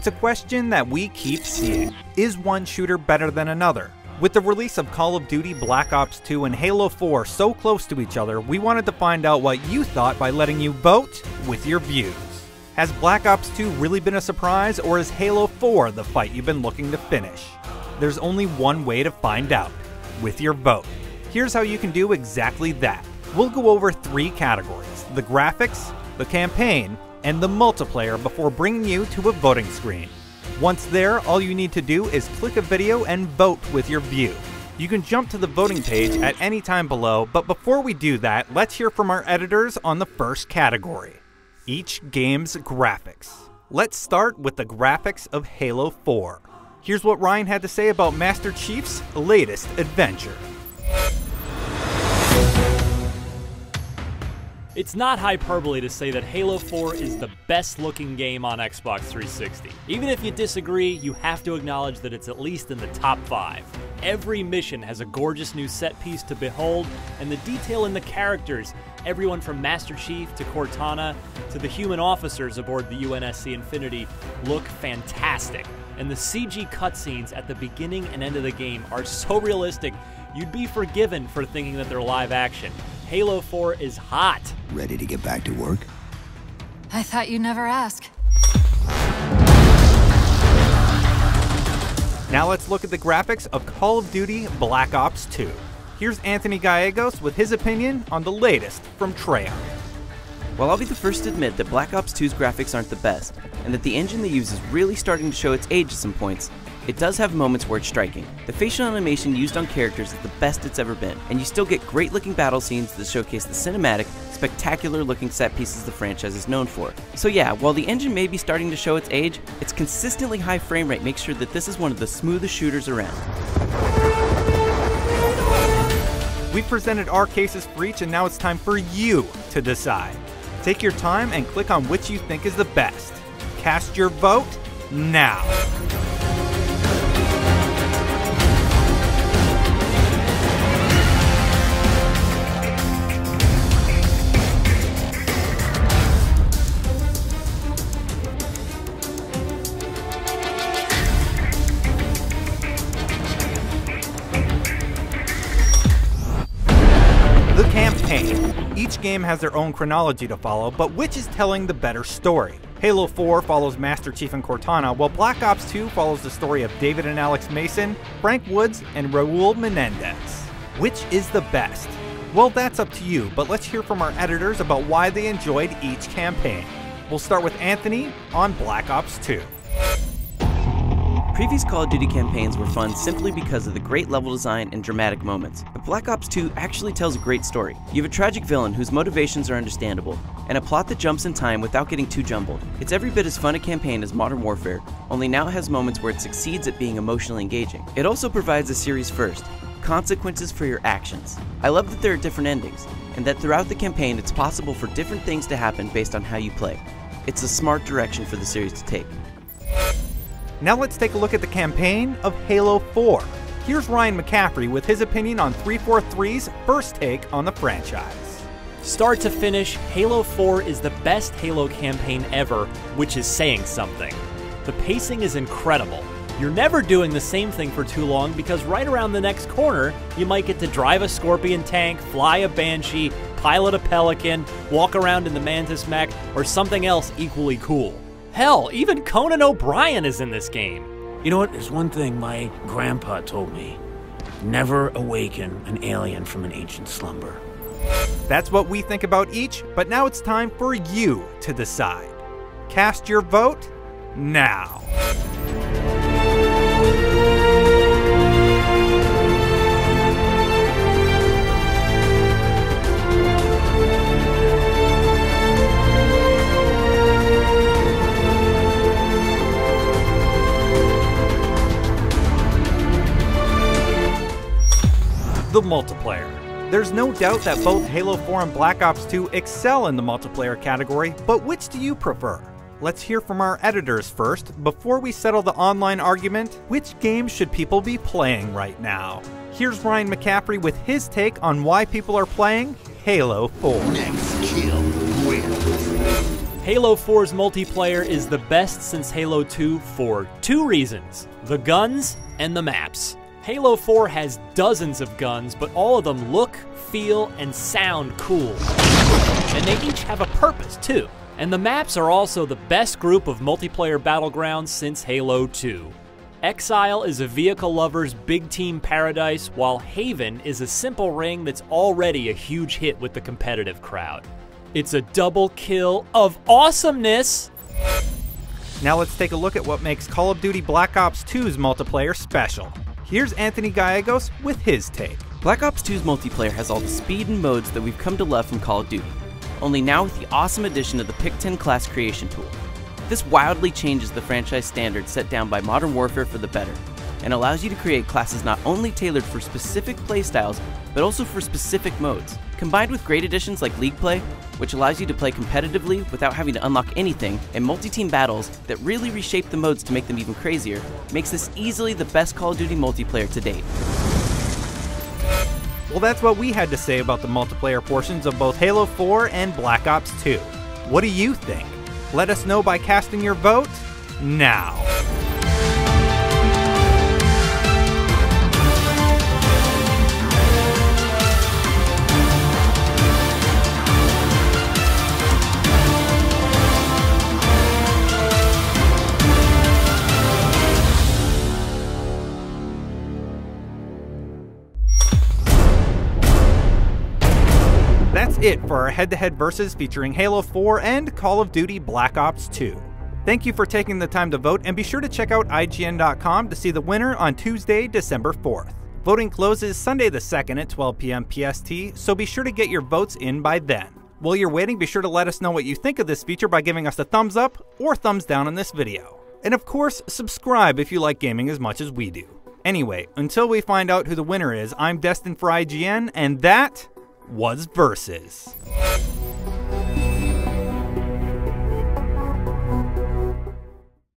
It's a question that we keep seeing. Is one shooter better than another? With the release of Call of Duty Black Ops 2 and Halo 4 so close to each other, we wanted to find out what you thought by letting you vote with your views. Has Black Ops 2 really been a surprise, or is Halo 4 the fight you've been looking to finish? There's only one way to find out, with your vote. Here's how you can do exactly that. We'll go over 3 categories: the graphics, the campaign, and the multiplayer before bringing you to a voting screen. Once there, all you need to do is click a video and vote with your view. You can jump to the voting page at any time below, but before we do that, let's hear from our editors on the first category: each game's graphics. Let's start with the graphics of Halo 4. Here's what Ryan had to say about Master Chief's latest adventure. It's not hyperbole to say that Halo 4 is the best looking game on Xbox 360. Even if you disagree, you have to acknowledge that it's at least in the top 5. Every mission has a gorgeous new set piece to behold, and the detail in the characters, everyone from Master Chief to Cortana to the human officers aboard the UNSC Infinity, look fantastic. And the CG cutscenes at the beginning and end of the game are so realistic, you'd be forgiven for thinking that they're live action. Halo 4 is hot. Ready to get back to work? I thought you'd never ask. Now let's look at the graphics of Call of Duty Black Ops 2. Here's Anthony Gallegos with his opinion on the latest from Treyarch. Well, I'll be the first to admit that Black Ops 2's graphics aren't the best, and that the engine they use is really starting to show its age at some points. It does have moments where it's striking. The facial animation used on characters is the best it's ever been, and you still get great looking battle scenes that showcase the cinematic, spectacular looking set pieces the franchise is known for. So yeah, while the engine may be starting to show its age, its consistently high frame rate makes sure that this is one of the smoothest shooters around. We've presented our cases for each, and now it's time for you to decide. Take your time and click on which you think is the best. Cast your vote now. Each game has their own chronology to follow, but which is telling the better story? Halo 4 follows Master Chief and Cortana, while Black Ops 2 follows the story of David and Alex Mason, Frank Woods, and Raul Menendez. Which is the best? Well, that's up to you, but let's hear from our editors about why they enjoyed each campaign. We'll start with Anthony on Black Ops 2. Previous Call of Duty campaigns were fun simply because of the great level design and dramatic moments, but Black Ops 2 actually tells a great story. You have a tragic villain whose motivations are understandable, and a plot that jumps in time without getting too jumbled. It's every bit as fun a campaign as Modern Warfare, only now it has moments where it succeeds at being emotionally engaging. It also provides a series first: consequences for your actions. I love that there are different endings, and that throughout the campaign it's possible for different things to happen based on how you play. It's a smart direction for the series to take. Now let's take a look at the campaign of Halo 4. Here's Ryan McCaffrey with his opinion on 343's first take on the franchise. Start to finish, Halo 4 is the best Halo campaign ever, which is saying something. The pacing is incredible. You're never doing the same thing for too long because right around the next corner, you might get to drive a Scorpion tank, fly a Banshee, pilot a Pelican, walk around in the Mantis mech, or something else equally cool. Hell, even Conan O'Brien is in this game. You know what? There's one thing my grandpa told me. Never awaken an alien from an ancient slumber. That's what we think about each, but now it's time for you to decide. Cast your vote now. The multiplayer. There's no doubt that both Halo 4 and Black Ops 2 excel in the multiplayer category, but which do you prefer? Let's hear from our editors first, before we settle the online argument. Which game should people be playing right now? Here's Ryan McCaffrey with his take on why people are playing Halo 4. Next kill wins. Halo 4's multiplayer is the best since Halo 2 for two reasons: the guns and the maps. Halo 4 has dozens of guns, but all of them look, feel, and sound cool. And they each have a purpose, too. And the maps are also the best group of multiplayer battlegrounds since Halo 2. Exile is a vehicle lover's big team paradise, while Haven is a simple ring that's already a huge hit with the competitive crowd. It's a double kill of awesomeness! Now let's take a look at what makes Call of Duty Black Ops 2's multiplayer special. Here's Anthony Gallegos with his take. Black Ops 2's multiplayer has all the speed and modes that we've come to love from Call of Duty, only now with the awesome addition of the Pick-10 class creation tool. This wildly changes the franchise standard set down by Modern Warfare for the better, and allows you to create classes not only tailored for specific playstyles, but also for specific modes. Combined with great additions like League Play, which allows you to play competitively without having to unlock anything, and multi-team battles that really reshape the modes to make them even crazier, makes this easily the best Call of Duty multiplayer to date. Well, that's what we had to say about the multiplayer portions of both Halo 4 and Black Ops 2. What do you think? Let us know by casting your vote now. That's it for our head-to-head versus featuring Halo 4 and Call of Duty Black Ops 2. Thank you for taking the time to vote, and be sure to check out IGN.com to see the winner on Tuesday, December 4th. Voting closes Sunday the 2nd at 12 p.m. PST, so be sure to get your votes in by then. While you're waiting, be sure to let us know what you think of this feature by giving us a thumbs up or thumbs down on this video. And of course, subscribe if you like gaming as much as we do. Anyway, until we find out who the winner is, I'm Destin for IGN, and that was Versus.